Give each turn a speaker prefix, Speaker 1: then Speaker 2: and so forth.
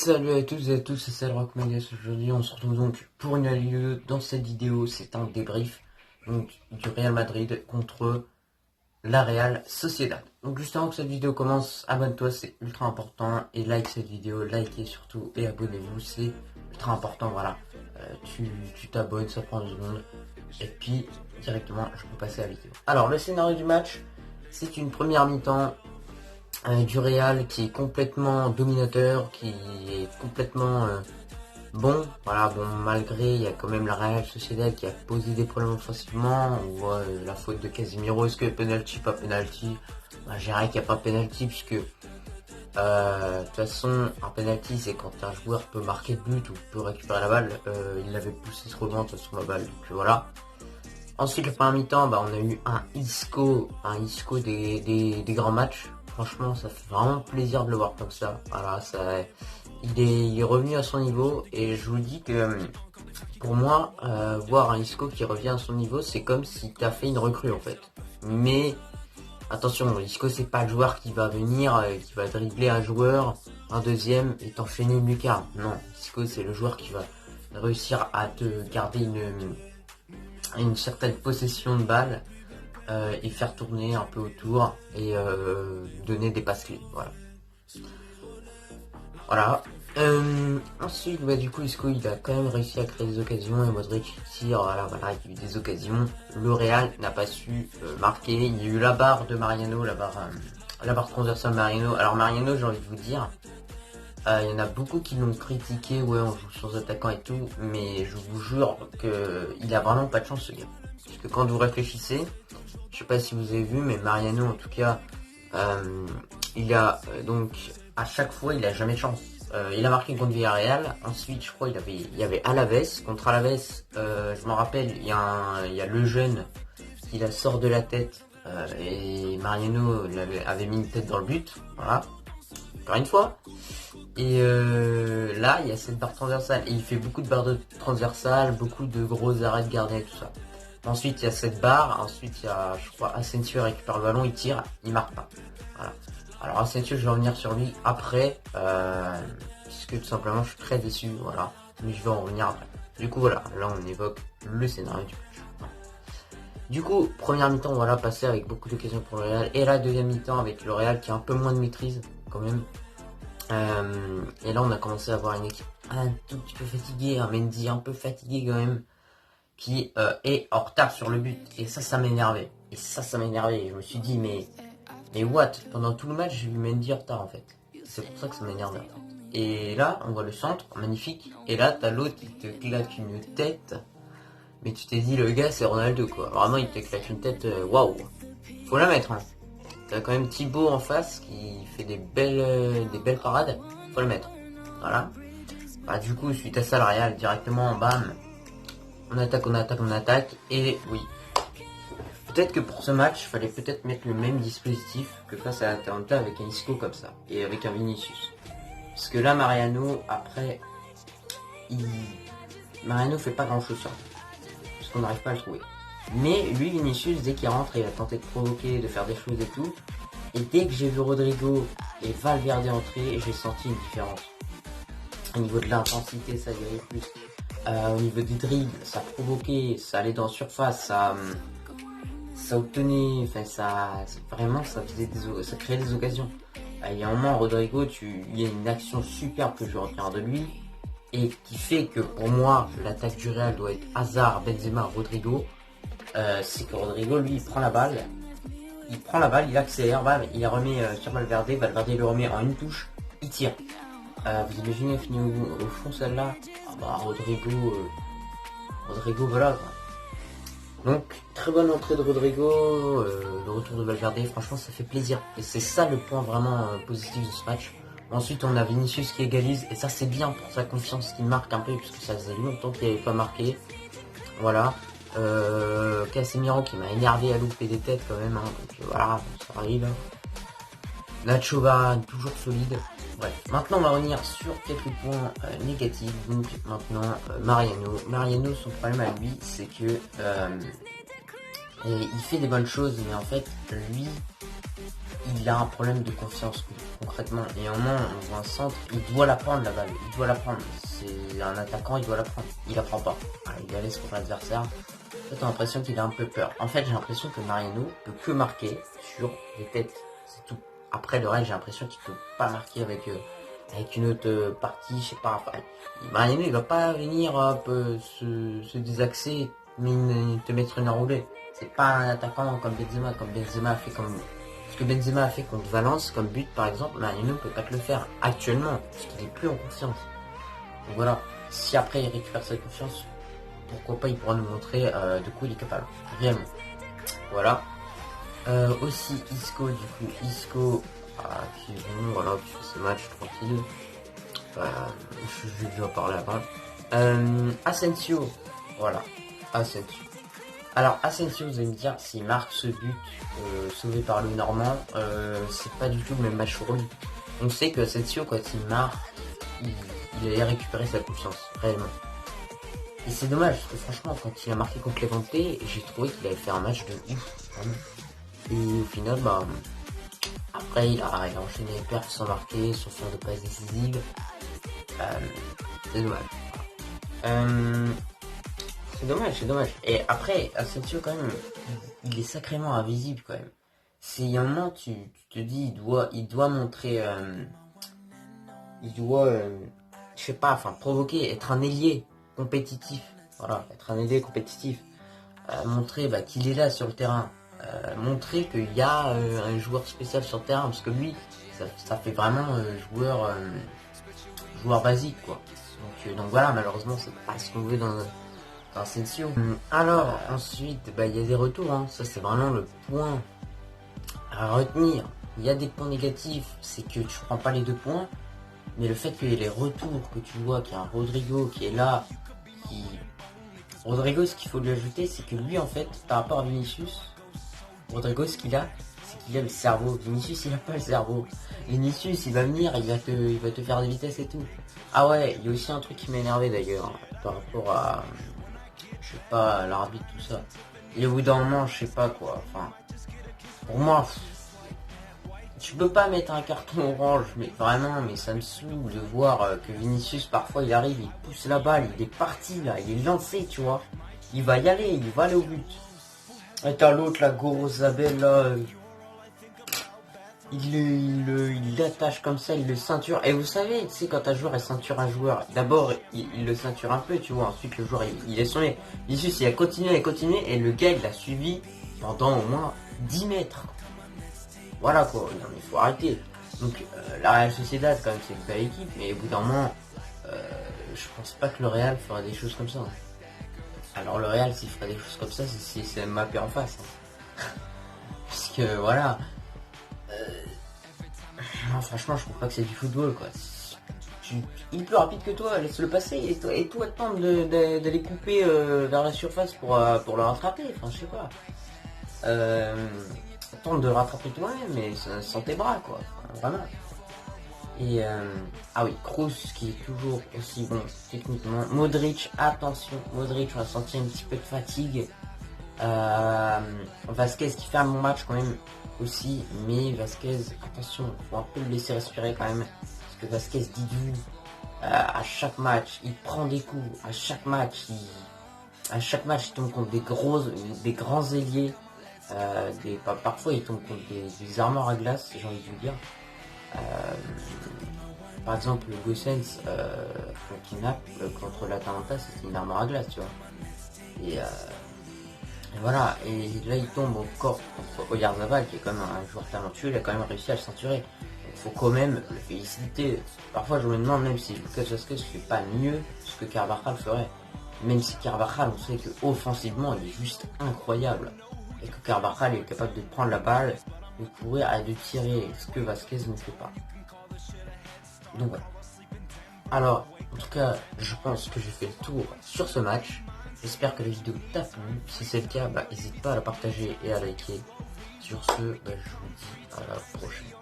Speaker 1: Salut à tous et à tous, c'est le Rock Magus. Aujourd'hui, on se retrouve donc pour une nouvelle vidéo. Dans cette vidéo, c'est un débrief donc, du Real Madrid contre la Real Sociedad. Donc, juste avant que cette vidéo commence, abonne-toi, c'est ultra important. Et like cette vidéo, likez surtout et abonnez-vous, c'est ultra important. Voilà, tu t'abonnes, ça prend 2 secondes. Et puis, directement, je peux passer à la vidéo. Alors, le scénario du match, c'est une première mi-temps. Du Real qui est complètement dominateur, qui est complètement bon. Voilà, bon, malgré, il y a quand même la Real Sociedad qui a posé des problèmes offensivement. On voit la faute de Casemiro. Est-ce que penalty, pas penalty? Je dirais qu'il n'y a pas penalty puisque de toute façon, un penalty c'est quand un joueur peut marquer le but ou peut récupérer la balle. Il l'avait poussé trop loin de toute façon la balle. Donc voilà. Ensuite, le premier mi-temps, on a eu un Isco des grands matchs. Franchement, ça fait vraiment plaisir de le voir comme ça. Voilà, il est revenu à son niveau et je vous dis que pour moi, voir un Isco qui revient à son niveau, c'est comme si tu as fait une recrue en fait. Mais attention, Isco c'est pas le joueur qui va venir, qui va dribbler un joueur, un deuxième et t'enchaîner une lucarne. Non, Isco c'est le joueur qui va réussir à te garder une certaine possession de balle. Et faire tourner un peu autour et donner des passes clés. Voilà. Ensuite, du coup, Isco il a quand même réussi à créer des occasions et Modric tire. Voilà, il y a eu des occasions. Le Real n'a pas su marquer. Il y a eu la barre de Mariano, la barre transversale Mariano. Alors Mariano, j'ai envie de vous dire, il y en a beaucoup qui l'ont critiqué. Ouais, on joue sans attaquant et tout, mais je vous jure qu'il a vraiment pas de chance ce gars. Parce que quand vous réfléchissez, je sais pas si vous avez vu, mais Mariano en tout cas, il a donc à chaque fois il a jamais de chance. Il a marqué contre Villarreal. Ensuite, je crois il y avait Alaves. Contre Alaves, je m'en rappelle, il y a le jeune qui la sort de la tête et Mariano avait mis une tête dans le but. Voilà, encore une fois. Et là, il y a cette barre transversale et il fait beaucoup de barres transversales, beaucoup de gros arrêts de gardien et tout ça. Ensuite, il y a cette barre. Ensuite, il y a, je crois, Asensio récupère le ballon, il tire, il marque pas. Voilà. Alors, Asensio, je vais revenir sur lui après, puisque tout simplement, je suis très déçu. Voilà. Mais je vais en revenir après. Du coup, voilà. Là, on évoque le scénario du match. Voilà. Du coup, première mi-temps, voilà, passé avec beaucoup d'occasions pour le Real. Et la deuxième mi-temps avec le Real qui a un peu moins de maîtrise, quand même. Et là, on a commencé à avoir une équipe un tout petit peu fatiguée, un Mendy un peu fatigué quand même, qui est en retard sur le but. Et ça m'énervait. Et ça m'énervait. Et je me suis dit, mais what? Pendant tout le match, j'ai vu Mendy en retard en fait. C'est pour ça que ça m'énervait en fait. Et là, on voit le centre, magnifique. Et là, t'as l'autre qui te claque une tête. Mais tu t'es dit, le gars, c'est Ronaldo quoi. Vraiment, il te claque une tête, waouh. Faut la mettre, hein. T'as quand même Thibaut en face qui fait des belles parades. Faut la mettre. Voilà. Du coup, suite à ça, le Real, directement, bam. On attaque, et oui. Peut-être que pour ce match, il fallait peut-être mettre le même dispositif que face à l'Atalanta avec un Isco comme ça, et avec un Vinicius. Parce que là, Mariano, après, Mariano fait pas grand-chose sur lui, parce qu'on n'arrive pas à le trouver. Mais lui, Vinicius, dès qu'il rentre, il va tenter de provoquer, de faire des choses et tout. Et dès que j'ai vu Rodrigo et Valverde entrer, j'ai senti une différence. Au niveau de l'intensité, ça y allait plus. Au niveau des dribbles, ça provoquait, ça allait dans la surface, ça obtenait, enfin vraiment ça créait des occasions. Il y a un moment, Rodrigo, il y a une action superbe que je retiens de lui et qui fait que pour moi l'attaque du Real doit être Hazard, Benzema, Rodrigo. C'est que Rodrigo, lui, il prend la balle, il accélère, il la remet sur Valverde le remet en une touche, il tire. Vous imaginez, il finit au fond celle-là. Rodrigo, voilà quoi. Donc, très bonne entrée de Rodrigo, le retour de Valverde, franchement ça fait plaisir. Et c'est ça le point vraiment positif de ce match. Ensuite on a Vinicius qui égalise, et ça c'est bien pour sa confiance qu'il marque un peu, puisque ça faisait longtemps qu'il n'avait pas marqué. Voilà. Casemiro qui m'a énervé à louper des têtes quand même, hein. Donc voilà, ça arrive. Nacho Varane, toujours solide. Bref, maintenant on va revenir sur quelques points négatifs. Donc maintenant Mariano, son problème à lui, c'est que il fait des bonnes choses, mais en fait lui, il a un problème de confiance. concrètement. Et à un moment, on voit un centre, il doit la prendre la balle, il doit la prendre. C'est un attaquant, il doit la prendre. Il la prend pas. Alors, il la laisse pour l'adversaire. T'as l'impression qu'il a un peu peur. En fait, j'ai l'impression que Mariano peut que marquer sur les têtes. C'est tout. Après, le reste, j'ai l'impression qu'il peut pas marquer avec une autre partie, je sais pas. Enfin, Mariano, il va pas venir se désaxer, mais te mettre une enroulée. C'est pas un attaquant comme Benzema a fait ce que Benzema a fait contre Valence comme but par exemple. Mariano peut pas te le faire actuellement parce qu'il est plus en confiance. Donc voilà. Si après il récupère sa confiance, pourquoi pas il pourra nous montrer de quoi il est capable. Réellement. Voilà. Aussi Isco, du coup, qui vont, voilà, qui fait ses matchs tranquille. Je vais déjà parler avant. Asensio, voilà, Asensio. Alors Asensio, vous allez me dire, s'il marque ce but sauvé par le Normand, c'est pas du tout le même match pour lui. On sait que Asensio, quand il marque, il allait récupérer sa confiance, réellement. Et c'est dommage, parce que franchement, quand il a marqué contre Levante, j'ai trouvé qu'il avait fait un match de ouf, vraiment. Et au final, bah, après, il a enchaîné les perfs sans marquer, sans faire de passes décisives. C'est dommage. C'est dommage. Et après, Asensio, quand même, il est sacrément invisible, quand même. C'est un moment, tu te dis, il doit montrer, je sais pas, enfin, provoquer, être un ailier compétitif. Voilà, être un ailier compétitif. Montrer qu'il est là sur le terrain. Montrer qu'il y a un joueur spécial sur le terrain, parce que lui, ça fait vraiment joueur basique, quoi. Donc voilà, malheureusement, c'est pas ce qu'on veut dans Asensio. Alors, ensuite, il y a des retours, hein. Ça, c'est vraiment le point à retenir. Il y a des points négatifs, c'est que tu prends pas les 2 points, mais le fait qu'il y ait les retours, que tu vois qu'il y a un Rodrigo qui est là, Rodrigo, ce qu'il faut lui ajouter, c'est que lui, en fait, par rapport à Vinicius, Rodrigo, ce qu'il a, c'est qu'il a le cerveau. Vinicius, il a pas le cerveau. Vinicius, il va venir, il va te faire de vitesse et tout. Ah ouais, il y a aussi un truc qui m'a énervé d'ailleurs, par rapport à, je sais pas, l'arbitre, tout ça. Et au bout d'un moment, je sais pas quoi, enfin, pour moi, tu peux pas mettre un carton orange, mais vraiment, mais ça me saoule de voir que Vinicius, parfois, il arrive, il pousse la balle, il est parti là, il est lancé, tu vois. Il va y aller, il va aller au but. Et t'as l'autre, la Gorosabel, là, il l'attache comme ça, il le ceinture. Et vous savez, tu sais, quand un joueur ceinture un joueur, d'abord, il le ceinture un peu, tu vois. Ensuite, le joueur, il est sonné. Vinicius, il a continué, et le gars, il l'a suivi pendant au moins 10 mètres. Voilà, quoi. Non, mais il faut arrêter. Donc, la Real Sociedad, quand même, c'est une belle équipe, mais au bout d'un moment, je pense pas que le Real fera des choses comme ça. Alors, le Real, s'il ferait des choses comme ça, c'est Mbappé en face. Hein. Parce que, voilà. Non, franchement, je trouve pas que c'est du football, quoi. Il est plus rapide que toi, laisse-le passer. Et toi, attends d'aller couper vers la surface pour le rattraper. Enfin, je sais pas. Tente de le rattraper toi-même, mais sans tes bras, quoi. Enfin, vraiment. Et ah oui, Kroos qui est toujours aussi bon techniquement. Modric, attention, Modric, on a senti un petit peu de fatigue. Vasquez qui fait un bon match quand même aussi, mais Vasquez, attention, faut un peu le laisser respirer quand même, parce que Vasquez, dites-vous, à chaque match, il prend des coups, à chaque match, il tombe contre des grands ailiers, parfois il tombe contre des armoires à glace, j'ai envie de vous dire. Par exemple, le Gossens contre l'Atalanta, c'était une armoire à glace, tu vois. Et voilà, et là il tombe encore contre Oyarzabal, qui est quand même un joueur talentueux, il a quand même réussi à le ceinturer. Il faut quand même le féliciter. Parfois je me demande même si Lucas Vazquez ne fait pas mieux ce que Carvajal ferait. Même si Carvajal, on sait que offensivement il est juste incroyable. Et que Carvajal est capable de prendre la balle, de courir et de tirer, ce que Vazquez ne fait pas. Donc voilà. Alors, en tout cas, je pense que j'ai fait le tour sur ce match. J'espère que la vidéo t'a plu. Si c'est le cas, n'hésite pas à la partager et à liker. Sur ce, je vous dis à la prochaine.